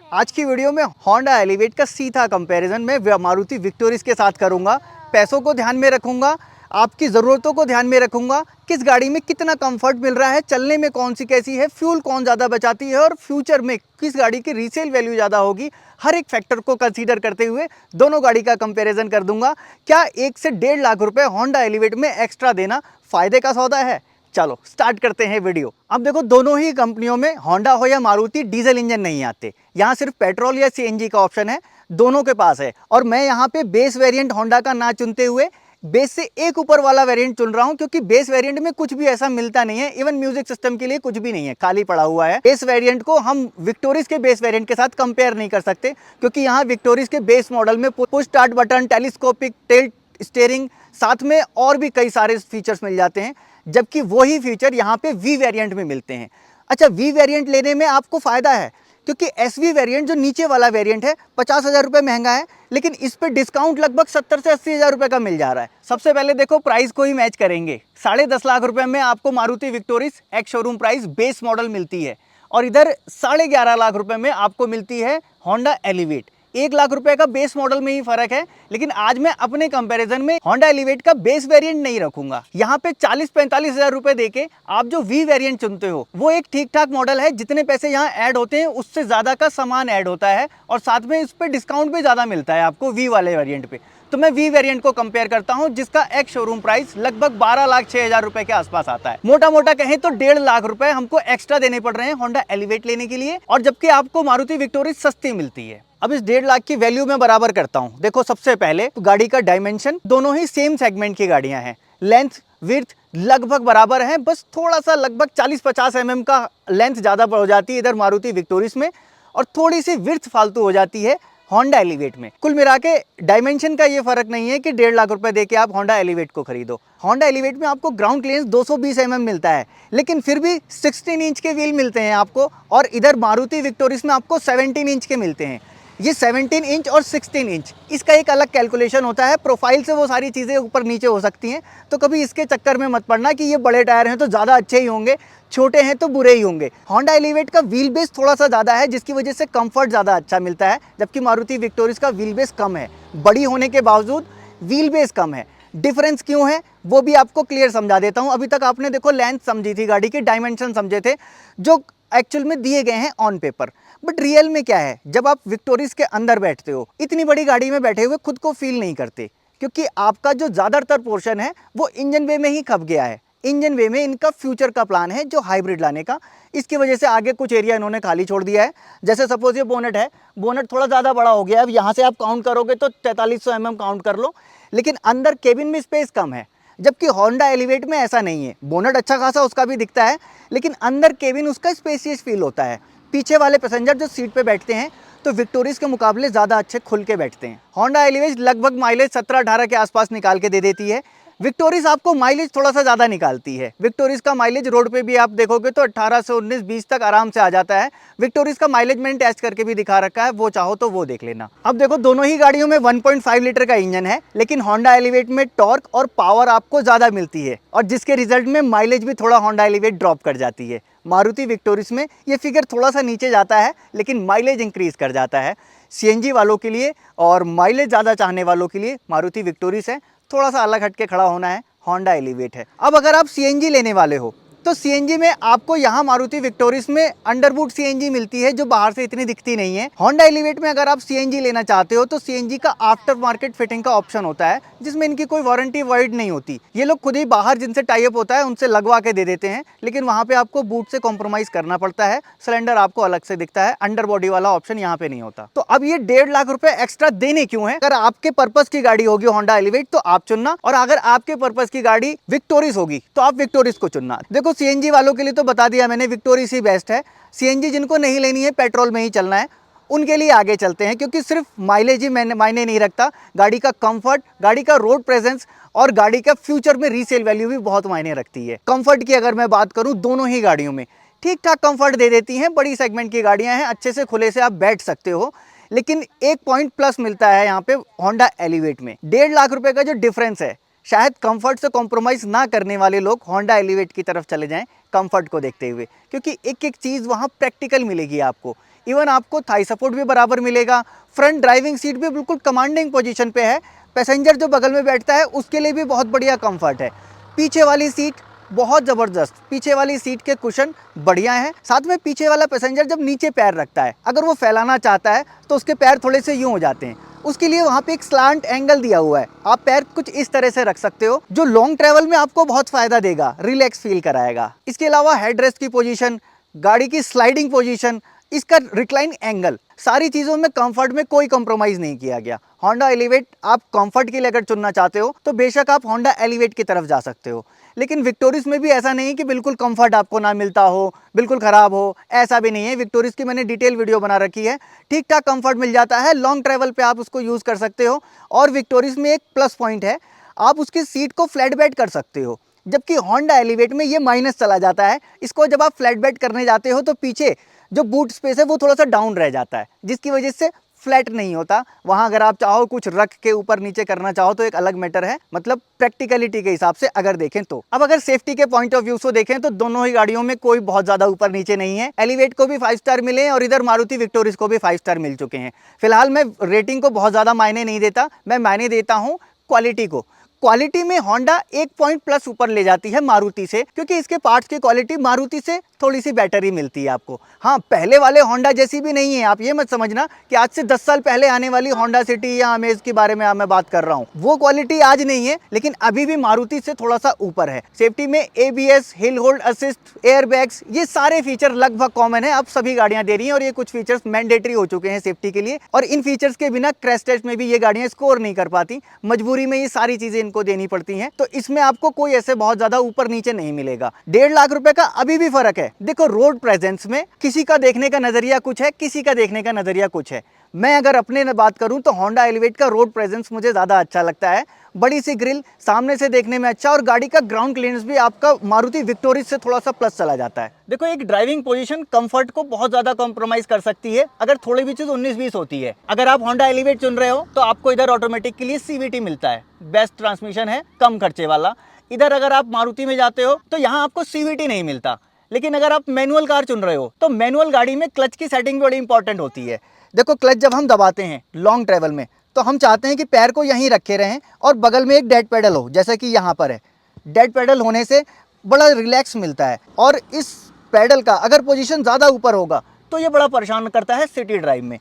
आज की वीडियो में होंडा एलिवेट का सीधा कंपैरिजन मैं मारुति विक्टोरिस के साथ करूंगा। पैसों को ध्यान में रखूंगा, आपकी ज़रूरतों को ध्यान में रखूंगा, किस गाड़ी में कितना कंफर्ट मिल रहा है, चलने में कौन सी कैसी है, फ्यूल कौन ज़्यादा बचाती है और फ्यूचर में किस गाड़ी की रीसेल वैल्यू ज़्यादा होगी। हर एक फैक्टर को कंसीडर करते हुए दोनों गाड़ी का कंपैरिजन कर दूंगा। क्या 1 से 1.5 लाख रुपए होंडा एलिवेट में एक्स्ट्रा देना फ़ायदे का सौदा है? चलो स्टार्ट करते हैं वीडियो। अब देखो, दोनों ही कंपनियों में होंडा हो या मारुति डीजल इंजन नहीं आते। यहाँ सिर्फ पेट्रोल या सीएनजी का ऑप्शन है, दोनों के पास है। और मैं यहाँ पे बेस वेरिएंट होंडा का ना चुनते हुए बेस से एक ऊपर वाला वेरिएंट चुन रहा हूँ, क्योंकि बेस वेरिएंट में कुछ भी ऐसा मिलता नहीं है। इवन म्यूजिक सिस्टम के लिए कुछ भी नहीं है, खाली पड़ा हुआ है। बेस वेरिएंट को हम विक्टोरिस के बेस वेरिएंट के साथ कंपेयर नहीं कर सकते, क्योंकि यहाँ विक्टोरिस के बेस मॉडल में push start button, telescopic tilt steering, साथ में और भी कई सारे फीचर्स मिल जाते हैं, जबकि वही फीचर यहाँ पे वी वेरिएंट में मिलते हैं। अच्छा, वी वेरिएंट लेने में आपको फ़ायदा है, क्योंकि एसवी वेरिएंट जो नीचे वाला वेरिएंट है 50,000 रुपये महंगा है, लेकिन इस पे डिस्काउंट लगभग 70 से 80,000 रुपये का मिल जा रहा है। सबसे पहले देखो, प्राइस को ही मैच करेंगे। 10.5 लाख रुपए में आपको Maruti Victoris ex showroom price base model मिलती है, और इधर 11.5 लाख रुपए में आपको मिलती है होंडा एलिवेट। 1 लाख रुपए का बेस मॉडल में ही फर्क है, लेकिन आज मैं अपने कंपैरिजन में होंडा एलिवेट का बेस वेरिएंट नहीं रखूंगा। यहाँ पे 40-45 हजार रुपए देके आप जो वी वेरिएंट चुनते हो वो एक ठीक ठाक मॉडल है। जितने पैसे यहाँ ऐड होते हैं उससे ज्यादा का सामान ऐड होता है, और साथ में इस पे डिस्काउंट भी ज्यादा मिलता है आपको वी वाले वेरिएंट पे। तो मैं वी वेरिएंट को कंपेयर करता हूं, जिसका एक्स शोरूम प्राइस लगभग 12,06,000 रुपए के आसपास आता है। मोटा मोटा कहें तो 1.5 लाख रुपए हमको एक्स्ट्रा देने पड़ रहे हैं होंडा एलिवेट लेने के लिए, और जबकि आपको मारुति विक्टोरिस सस्ती मिलती है। अब इस 1.5 लाख की वैल्यू में बराबर करता हूं। देखो, सबसे पहले तो गाड़ी का डायमेंशन, दोनों ही सेम सेगमेंट की गाड़ियां हैं। लेंथ विड्थ लगभग बराबर है, बस थोड़ा सा लगभग 40-50 mm का लेंथ ज्यादा हो जाती है इधर मारुति विक्टोरिस में, और थोड़ी सी विड्थ फालतू हो जाती है होंडा एलिवेट में। कुल मिला के डायमेंशन का ये फर्क नहीं है कि 1.5 लाख रुपए देके आप होंडा एलिवेट को खरीदो। होंडा एलिवेट में आपको ग्राउंड क्लियरेंस 220 mm मिलता है, लेकिन फिर भी 16 इंच के व्हील मिलते हैं आपको, और इधर मारुति विक्टोरिस में आपको 17 इंच के मिलते हैं। ये 17 इंच और 16 इंच, इसका एक अलग कैलकुलेशन होता है। प्रोफाइल से वो सारी चीज़ें ऊपर नीचे हो सकती हैं, तो कभी इसके चक्कर में मत पड़ना कि ये बड़े टायर हैं तो ज़्यादा अच्छे ही होंगे, छोटे हैं तो बुरे ही होंगे। होंडा एलिवेट का व्हील बेस थोड़ा सा ज़्यादा है, जिसकी वजह से कंफर्ट ज़्यादा अच्छा मिलता है, जबकि मारुति विक्टोरिस का व्हील बेस कम है। बड़ी होने के बावजूद व्हील बेस कम है। डिफरेंस क्यों है वो भी आपको क्लियर समझा देता हूँ। अभी तक आपने देखो लेंथ समझी थी, गाड़ी के डायमेंशन समझे थे, जो एक्चुअल में दिए गए हैं ऑन पेपर, बट रियल में क्या है, जब आप विक्टोरिस के अंदर बैठते हो, इतनी बड़ी गाड़ी में बैठे हुए खुद को फील नहीं करते, क्योंकि आपका जो ज़्यादातर पोर्शन है वो इंजन वे में ही खप गया है। इंजन वे में इनका फ्यूचर का प्लान है जो हाइब्रिड लाने का, इसकी वजह से आगे कुछ एरिया इन्होंने खाली छोड़ दिया है। जैसे सपोज ये बोनेट है, बोनेट थोड़ा ज़्यादा बड़ा हो गया है, अब यहाँ से आप काउंट करोगे तो 4300 mm काउंट कर लो, लेकिन अंदर केबिन में स्पेस कम है, जबकि होंडा एलिवेट में ऐसा नहीं है। बोनेट अच्छा खासा उसका भी दिखता है, लेकिन अंदर केबिन उसका स्पेसियस फील होता है। पीछे वाले पैसेंजर जो सीट पे बैठते हैं तो विक्टोरिस के मुकाबले ज़्यादा अच्छे खुल के बैठते हैं। होंडा एलिवेट लगभग माइलेज 17-18 के आसपास निकाल के दे देती है, विक्टोरिस आपको माइलेज थोड़ा सा ज़्यादा निकालती है। विक्टोरिस का माइलेज रोड पे भी आप देखोगे तो 18 से 19-20 तक आराम से आ जाता है। विक्टोरिस का माइलेज मैंने टेस्ट करके भी दिखा रखा है, वो चाहो तो वो देख लेना। अब देखो, दोनों ही गाड़ियों में 1.5 लीटर का इंजन है, लेकिन होंडा एलिवेट में टॉर्क और पावर आपको ज़्यादा मिलती है, और जिसके रिजल्ट में माइलेज भी थोड़ा होंडा एलिवेट ड्रॉप कर जाती है। मारुति विक्टोरिस में ये फिगर थोड़ा सा नीचे जाता है, लेकिन माइलेज इंक्रीज कर जाता है। सीएनजी वालों के लिए और माइलेज ज़्यादा चाहने वालों के लिए मारुति विक्टोरिस है, थोड़ा सा अलग हटके खड़ा होना है होंडा एलिवेट है। अब अगर आप सीएनजी लेने वाले हो तो सीएनजी में आपको यहाँ मारुति विक्टोरिस में अंडरबूट सीएनजी मिलती है, जो बाहर से इतनी दिखती नहीं है। होंडा एलिवेट में अगर आप सीएनजी लेना चाहते हो तो सीएनजी का आफ्टर मार्केट फिटिंग का ऑप्शन होता है, जिसमें इनकी कोई वारंटी वॉइड नहीं होती। ये लोग खुद ही बाहर जिनसे टाई अप होता है उनसे लगवा के दे देते हैं, लेकिन वहाँ पे आपको बूट से कॉम्प्रोमाइज करना पड़ता है। सिलेंडर आपको अलग से दिखता है, अंडर बॉडी वाला ऑप्शन यहाँ पे नहीं होता। तो अब ये 1.5 लाख रुपए एक्स्ट्रा देने क्यों है? अगर आपके पर्पज की गाड़ी होगी होंडा एलिवेट तो आप चुनना, और अगर आपके पर्पज की गाड़ी विक्टोरिस होगी तो आप विक्टोरिस को चुनना। देखो, सीएनजी वालों के लिए तो बता दिया मैंने, विक्टोरिस ही बेस्ट है। सीएनजी जिनको नहीं लेनी है, पेट्रोल में ही चलना है, उनके लिए आगे चलते हैं, क्योंकि सिर्फ माइलेज ही मायने नहीं रखता। गाड़ी का कंफर्ट, गाड़ी का रोड प्रेजेंस और गाड़ी का फ्यूचर में रीसेल वैल्यू भी बहुत मायने रखती है। कंफर्ट की अगर मैं बात करूं, दोनों ही गाड़ियों में ठीक ठाक कंफर्ट दे देती हैं। बड़ी सेगमेंट की गाड़ियां हैं, अच्छे से खुले से आप बैठ सकते हो, लेकिन एक पॉइंट प्लस मिलता है यहाँ पे होंडा एलिवेट में। 1.5 लाख रुपए का जो डिफरेंस है, शायद कंफर्ट से कॉम्प्रोमाइज ना करने वाले लोग होंडा एलिवेट की तरफ चले जाएं कंफर्ट को देखते हुए, क्योंकि एक एक चीज़ वहाँ प्रैक्टिकल मिलेगी आपको। इवन आपको थाई सपोर्ट भी बराबर मिलेगा। फ्रंट ड्राइविंग सीट भी बिल्कुल कमांडिंग पोजीशन पे है। पैसेंजर जो बगल में बैठता है उसके लिए भी बहुत बढ़िया कंफर्ट है। पीछे वाली सीट बहुत ज़बरदस्त, पीछे वाली सीट के कुशन बढ़िया हैं। साथ में पीछे वाला पैसेंजर जब नीचे पैर रखता है, अगर वो फैलाना चाहता है तो उसके पैर थोड़े से यूँ हो जाते हैं, उसके लिए वहाँ पे एक स्लांट एंगल दिया हुआ है। आप पैर कुछ इस तरह से रख सकते हो, जो लॉन्ग ट्रैवल में आपको बहुत फ़ायदा देगा, रिलैक्स फील कराएगा। इसके अलावा हेडरेस्ट की पोजीशन, गाड़ी की स्लाइडिंग पोजीशन, इसका रिक्लाइन एंगल, सारी चीज़ों में कंफर्ट में कोई कॉम्प्रोमाइज़ नहीं किया गया। होंडा एलिवेट आप कंफर्ट के लिए अगर चुनना चाहते हो तो बेशक आप होंडा एलिवेट की तरफ जा सकते हो, लेकिन विक्टोरिस में भी ऐसा नहीं कि बिल्कुल कंफर्ट आपको ना मिलता हो, बिल्कुल ख़राब हो, ऐसा भी नहीं है। विक्टोरिस की मैंने डिटेल वीडियो बना रखी है, ठीक ठाक कंफर्ट मिल जाता है, लॉन्ग ट्रैवल पे आप उसको यूज़ कर सकते हो। और विक्टोरिस में एक प्लस पॉइंट है, आप उसकी सीट को फ्लैट बेड कर सकते हो, जबकि होंडा एलिवेट में ये माइनस चला जाता है। इसको जब आप फ्लैट बेड करने जाते हो तो पीछे जो बूट स्पेस है वो थोड़ा सा डाउन रह जाता है, जिसकी वजह से फ्लैट नहीं होता। वहाँ अगर आप चाहो कुछ रख के ऊपर नीचे करना चाहो तो एक अलग मैटर है, मतलब प्रैक्टिकलिटी के हिसाब से अगर देखें तो। अब अगर सेफ्टी के पॉइंट ऑफ व्यू से देखें तो दोनों ही गाड़ियों में कोई बहुत ज़्यादा ऊपर नीचे नहीं है। एलिवेट को भी 5 स्टार मिले और इधर मारुति विक्टोरिस को भी 5 स्टार मिल चुके हैं। फिलहाल मैं रेटिंग को बहुत ज़्यादा मायने नहीं देता, मैं मायने देता हूँ क्वालिटी को। क्वालिटी में होंडा 1 पॉइंट प्लस ऊपर ले जाती है मारुति से, क्योंकि इसके पार्ट्स की क्वालिटी मारुति से थोड़ी सी बेटर ही मिलती है आपको। हाँ, पहले वाले होंडा जैसी भी नहीं है। आप ये मत समझना कि आज से 10 साल पहले आने वाली होंडा सिटी या अमेज के बारे में मैं बात कर रहा हूँ, वो क्वालिटी आज नहीं है, लेकिन अभी भी मारुति से थोड़ा सा ऊपर है। सेफ्टी में ABS, hill hold assist, air bags, ये सारे फीचर लगभग कॉमन है, अब सभी गाड़ियां दे रही हैं और ये कुछ फीचर्स मैंडेटरी हो चुके हैं सेफ्टी के लिए। और इन फीचर्स के बिना क्रैश टेस्ट में भी ये गाड़ियां स्कोर नहीं कर पाती, मजबूरी में ये सारी चीजें इनको देनी पड़ती हैं। तो इसमें आपको कोई ऐसे बहुत ज्यादा ऊपर नीचे नहीं मिलेगा। 1.5 लाख रुपए का अभी भी फर्क है। देखो, रोड प्रेजेंस में किसी का देखने का नजरिया कुछ है, किसी का देखने का नजरिया कुछ है। मैं अगर अपने बात करूं तो होंडा एलिवेट का रोड प्रेजेंस मुझे ज्यादा अच्छा लगता है। बड़ी सी ग्रिल, सामने से देखने में अच्छा, और गाड़ी का ग्राउंड क्लियरेंस भी आपका मारुति विक्टोरिस से थोड़ा सा प्लस चला जाता है। देखो, एक ड्राइविंग पोजीशन कंफर्ट को बहुत ज्यादा कॉम्प्रोमाइज कर सकती है अगर थोड़ी भी चीज 19-20 होती है। अगर आप होंडा एलिवेट चुन रहे हो तो आपको इधर ऑटोमेटिक के लिए CVT मिलता है, बेस्ट ट्रांसमिशन है, कम खर्चे वाला। इधर अगर आप मारुति में जाते हो तो यहाँ आपको CVT नहीं मिलता। लेकिन अगर आप मैनुअल कार चुन रहे हो तो मैनुअल गाड़ी में क्लच की सेटिंग बड़ी इंपॉर्टेंट होती है। देखो, क्लच जब हम दबाते हैं लॉन्ग ट्रैवल में तो हम चाहते हैं कि पैर को यहीं रखे रहें और बगल में एक डेड पेडल हो, जैसा कि यहाँ पर है। डेड पेडल होने से बड़ा रिलैक्स मिलता है, और इस पेडल का अगर पोजीशन ज़्यादा ऊपर होगा तो ये बड़ा परेशान करता है सिटी ड्राइव में।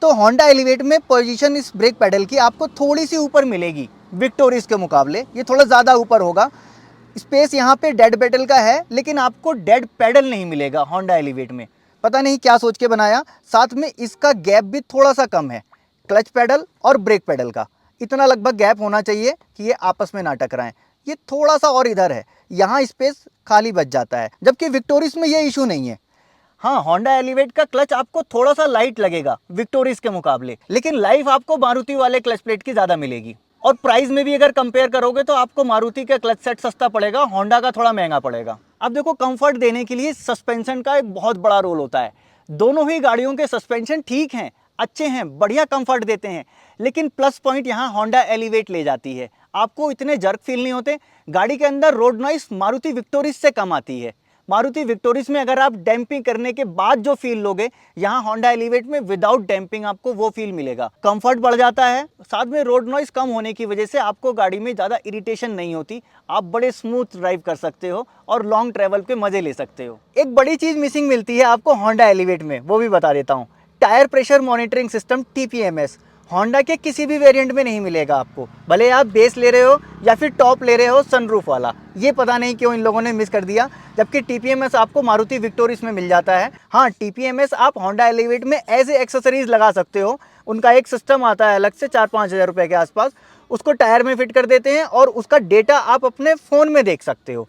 तो होंडा एलिवेट में पोजीशन इस ब्रेक पेडल की आपको थोड़ी सी ऊपर मिलेगी विक्टोरिस के मुकाबले, ये थोड़ा ज़्यादा ऊपर होगा। स्पेस यहाँ पे डेड पेडल का है, लेकिन आपको डेड पेडल नहीं मिलेगा होंडा एलिवेट में। पता नहीं क्या सोच के बनाया। साथ में इसका गैप भी थोड़ा सा कम है, क्लच पेडल और ब्रेक पेडल का इतना लगभग गैप होना चाहिए कि ये आपस में ना टकराएं। ये थोड़ा सा और इधर है, यहाँ स्पेस खाली बच जाता है, जबकि विक्टोरिस में ये इशू नहीं है। हाँ, होंडा एलिवेट का क्लच आपको थोड़ा सा लाइट लगेगा विक्टोरिस के मुकाबले, लेकिन लाइफ आपको मारुति वाले क्लच प्लेट की ज़्यादा मिलेगी। और प्राइस में भी अगर कंपेयर करोगे तो आपको मारुति का क्लच सेट सस्ता पड़ेगा, होंडा का थोड़ा महंगा पड़ेगा। अब देखो, कंफर्ट देने के लिए सस्पेंशन का एक बहुत बड़ा रोल होता है। दोनों ही गाड़ियों के सस्पेंशन ठीक हैं, अच्छे हैं, बढ़िया कंफर्ट देते हैं, लेकिन प्लस पॉइंट यहाँ होंडा एलिवेट ले जाती है। आपको इतने जर्क फील नहीं होते। गाड़ी के अंदर रोड नॉइस मारुति विक्टोरिस से कम आती है। मारुति विक्टोरिस में अगर आप डैम्पिंग करने के बाद जो फील लोगे, यहाँ होंडा एलिवेट में विदाउट डैम्पिंग आपको वो फील मिलेगा। कंफर्ट बढ़ जाता है, साथ में रोड नॉइस कम होने की वजह से आपको गाड़ी में ज़्यादा इरिटेशन नहीं होती। आप बड़े स्मूथ ड्राइव कर सकते हो और लॉन्ग ट्रैवल के मज़े ले सकते हो। एक बड़ी चीज़ मिसिंग मिलती है आपको होंडा एलिवेट में, वो भी बता देता हूँ। Tyre pressure monitoring system TPMS Honda के किसी भी वेरिएंट में नहीं मिलेगा आपको, भले आप बेस ले रहे हो या फिर टॉप ले रहे हो सनरूफ वाला। ये पता नहीं क्यों इन लोगों ने मिस कर दिया, जबकि TPMS आपको मारुति विक्टोरिस में मिल जाता है। हाँ, TPMS आप होंडा एलिवेट में एज ए एक्सेसरीज लगा सकते हो। उनका एक सिस्टम आता है अलग से 4-5 हज़ार रुपये के आसपास, उसको टायर में फिट कर देते हैं और उसका डेटा आप अपने फ़ोन में देख सकते हो,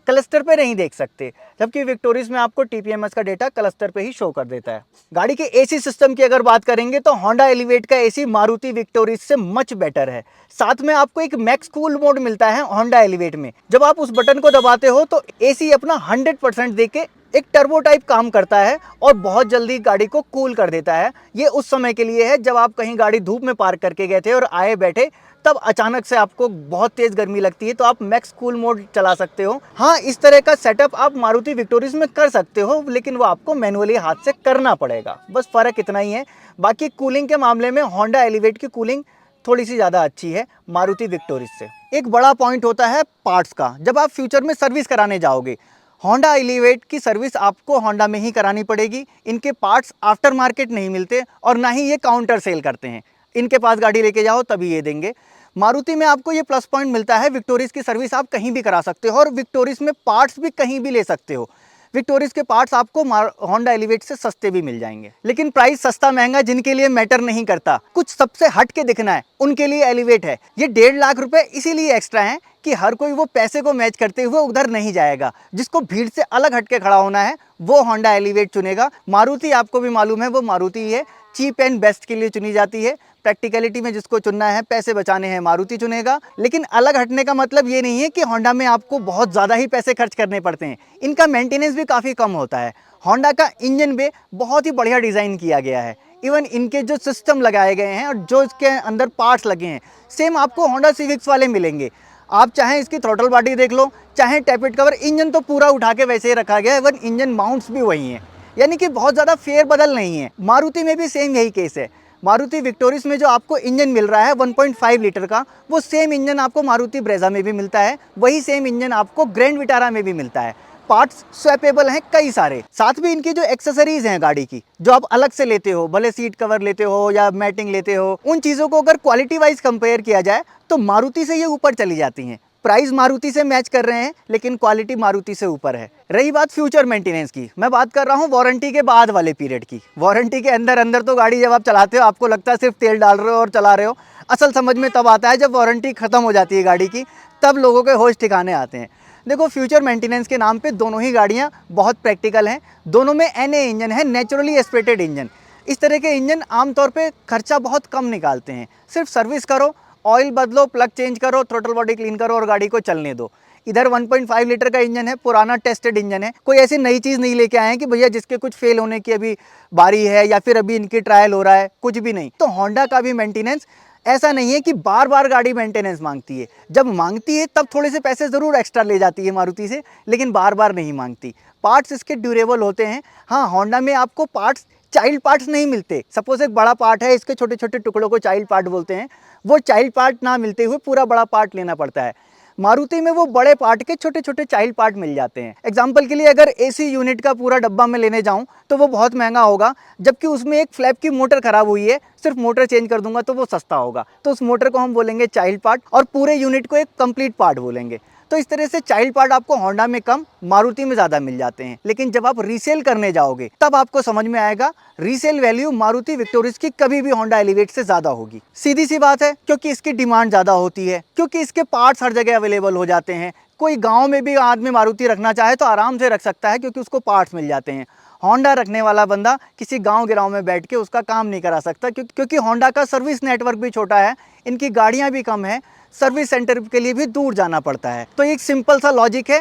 क्लस्टर पे नहीं देख सकते। जबकि विक्टोरिस में आपको TPMS का डेटा क्लस्टर पे ही शो कर देता है। गाड़ी के AC सिस्टम की अगर बात करेंगे तो होंडा एलिवेट का AC मारुति विक्टोरिस से मच बेटर है। साथ में आपको एक मैक्स कूल मोड मिलता है होंडा एलिवेट में। जब आप उस बटन को दबाते हो तो AC अपना 100% देके एक टर्बो टाइप काम करता है और बहुत जल्दी गाड़ी को कूल कर देता है। ये उस समय के लिए है जब आप कहीं गाड़ी धूप में पार्क करके गए थे और आए बैठे, तब अचानक से आपको बहुत तेज़ गर्मी लगती है तो आप मैक्स कूल मोड चला सकते हो। हाँ, इस तरह का सेटअप आप मारुति विक्टोरियस में कर सकते हो, लेकिन वो आपको मैनुअली हाथ से करना पड़ेगा, बस फ़र्क इतना ही है। बाकी कूलिंग के मामले में होंडा एलिवेट की कूलिंग थोड़ी सी ज़्यादा अच्छी है मारुति विक्टोरियस से। एक बड़ा पॉइंट होता है पार्ट्स का। जब आप फ्यूचर में सर्विस कराने जाओगे, होंडा एलिवेट की सर्विस आपको होंडा में ही करानी पड़ेगी। इनके पार्ट्स आफ्टर मार्केट नहीं मिलते और ना ही ये काउंटर सेल करते हैं। इनके पास गाड़ी लेके जाओ तभी ये देंगे। मारुति में आपको ये प्लस पॉइंट मिलता है, विक्टोरियस की सर्विस आप कहीं भी करा सकते हो और विक्टोरियस में पार्ट्स भी कहीं भी ले सकते हो। विक्टोरियस के पार्ट्स आपको होंडा एलिवेट से सस्ते भी मिल जाएंगे। लेकिन प्राइस सस्ता महंगा जिनके लिए मैटर नहीं करता, कुछ सबसे हट के दिखना है, उनके लिए एलिवेट है। ये 1.5 लाख रुपए इसीलिए एक्स्ट्रा हैं कि हर कोई वो पैसे को मैच करते हुए उधर नहीं जाएगा। जिसको भीड़ से अलग हट के खड़ा होना है वो होंडा एलिवेट चुनेगा। मारुति आपको भी मालूम है वो मारुति ही है, चीप एंड बेस्ट के लिए चुनी जाती है। प्रैक्टिकलिटी में जिसको चुनना है, पैसे बचाने हैं, मारुति चुनेगा। लेकिन अलग हटने का मतलब ये नहीं है कि होंडा में आपको बहुत ज़्यादा ही पैसे खर्च करने पड़ते हैं। इनका मेंटेनेंस भी काफ़ी कम होता है। होंडा का इंजन भी बहुत ही बढ़िया डिज़ाइन किया गया है। इवन इनके जो सिस्टम लगाए गए हैं और जो इसके अंदर पार्ट्स लगे हैं, सेम आपको होंडा सिविक्स वाले मिलेंगे। आप चाहें इसकी थ्रॉटल बॉडी देख लो, चाहे टैपेट कवर, इंजन तो पूरा उठा के वैसे ही रखा गया है। इवन इंजन माउंट्स भी वही हैं, यानी कि बहुत ज़्यादा फेर बदल नहीं है। मारुति में भी सेम यही केस है। मारुति विक्टोरियस में जो आपको इंजन मिल रहा है 1.5 लीटर का, वो सेम इंजन आपको मारुति ब्रेजा में भी मिलता है। वही सेम इंजन आपको ग्रैंड विटारा में भी मिलता है। पार्ट्स स्वैपेबल हैं कई सारे। साथ भी इनकी जो एक्सेसरीज हैं गाड़ी की, जो आप अलग से लेते हो, भले सीट कवर लेते हो या मैटिंग लेते हो, उन चीज़ों को अगर क्वालिटी वाइज कंपेयर किया जाए तो मारुति से ये ऊपर चली जाती हैं। प्राइस मारुति से मैच कर रहे हैं लेकिन क्वालिटी मारुति से ऊपर है। रही बात फ्यूचर मेंटेनेंस की, मैं बात कर रहा हूँ वारंटी के बाद वाले पीरियड की। वारंटी के अंदर अंदर तो गाड़ी जब आप चलाते हो आपको लगता है सिर्फ तेल डाल रहे हो और चला रहे हो। असल समझ में तब आता है जब वारंटी ख़त्म हो जाती है गाड़ी की, तब लोगों के होश ठिकाने आते हैं। देखो, फ्यूचर मेंटेनेंस के नाम पे दोनों ही गाड़ियाँ बहुत प्रैक्टिकल हैं। दोनों में NA इंजन है, नेचुरली एस्पिरेटेड इंजन। इस तरह के इंजन आमतौर पे खर्चा बहुत कम निकालते हैं। सिर्फ सर्विस करो, ऑयल बदलो, प्लग चेंज करो, थ्रोटल बॉडी क्लीन करो और गाड़ी को चलने दो। इधर 1.5 लीटर का इंजन है, पुराना टेस्टेड इंजन है। कोई ऐसी नई चीज़ नहीं लेके आए हैं कि भैया जिसके कुछ फेल होने की अभी बारी है या फिर अभी इनकी ट्रायल हो रहा है, कुछ भी नहीं। तो होंडा का भी मेंटेनेंस ऐसा नहीं है कि बार बार गाड़ी मेंटेनेंस मांगती है। जब मांगती है तब थोड़े से पैसे ज़रूर एक्स्ट्रा ले जाती है मारुति से, लेकिन बार बार नहीं मांगती। पार्ट्स इसके ड्यूरेबल होते हैं। हाँ, होंडा में आपको पार्ट्स, चाइल्ड पार्ट्स नहीं मिलते। सपोज एक बड़ा पार्ट है, इसके छोटे छोटे टुकड़ों को चाइल्ड पार्ट बोलते हैं, वो चाइल्ड पार्ट ना मिलते हुए पूरा बड़ा पार्ट लेना पड़ता है। मारुति में वो बड़े पार्ट के छोटे छोटे चाइल्ड पार्ट मिल जाते हैं। एग्जाम्पल के लिए अगर AC यूनिट का पूरा डब्बा मैं लेने जाऊं तो वो बहुत महंगा होगा, जबकि उसमें एक फ्लैप की मोटर खराब हुई है, सिर्फ मोटर चेंज कर दूंगा तो वो सस्ता होगा। तो उस मोटर को हम बोलेंगे चाइल्ड पार्ट और पूरे यूनिट को एक कंप्लीट पार्ट बोलेंगे। तो इस तरह से चाइल्ड पार्ट आपको होंडा में कम, मारुति में ज़्यादा मिल जाते हैं। लेकिन जब आप रीसेल करने जाओगे तब आपको समझ में आएगा रीसेल वैल्यू मारुति विक्टोरियस की कभी भी होंडा एलिवेट से ज़्यादा होगी। सीधी सी बात है, क्योंकि इसकी डिमांड ज़्यादा होती है, क्योंकि इसके पार्ट्स हर जगह अवेलेबल हो जाते हैं। कोई गाँव में भी आदमी मारुति रखना चाहे तो आराम से रख सकता है, क्योंकि उसको पार्ट्स मिल जाते हैं। होंडा रखने वाला बंदा किसी गांव गिराव में बैठ के उसका काम नहीं करा सकता, क्योंकि होंडा का सर्विस नेटवर्क भी छोटा है, इनकी गाड़ियां भी कम है, सर्विस सेंटर के लिए भी दूर जाना पड़ता है। तो एक सिंपल सा लॉजिक है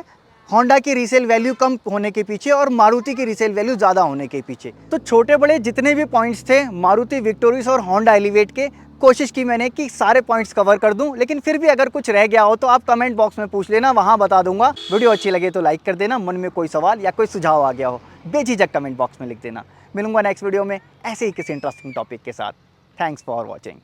होंडा की रीसेल वैल्यू कम होने के पीछे और मारुति की रीसेल वैल्यू ज़्यादा होने के पीछे। तो छोटे बड़े जितने भी पॉइंट्स थे मारुति विक्टोरियस और होंडा एलिवेट के, कोशिश की मैंने कि सारे पॉइंट्स कवर कर दूं। लेकिन फिर भी अगर कुछ रह गया हो तो आप कमेंट बॉक्स में पूछ लेना, वहां बता दूंगा। वीडियो अच्छी लगे तो लाइक कर देना, मन में कोई सवाल या कोई सुझाव आ गया हो बेझिझक कमेंट बॉक्स में लिख देना। मिलूंगा नेक्स्ट वीडियो में ऐसे ही किसी इंटरेस्टिंग टॉपिक के साथ। Thanks for watching.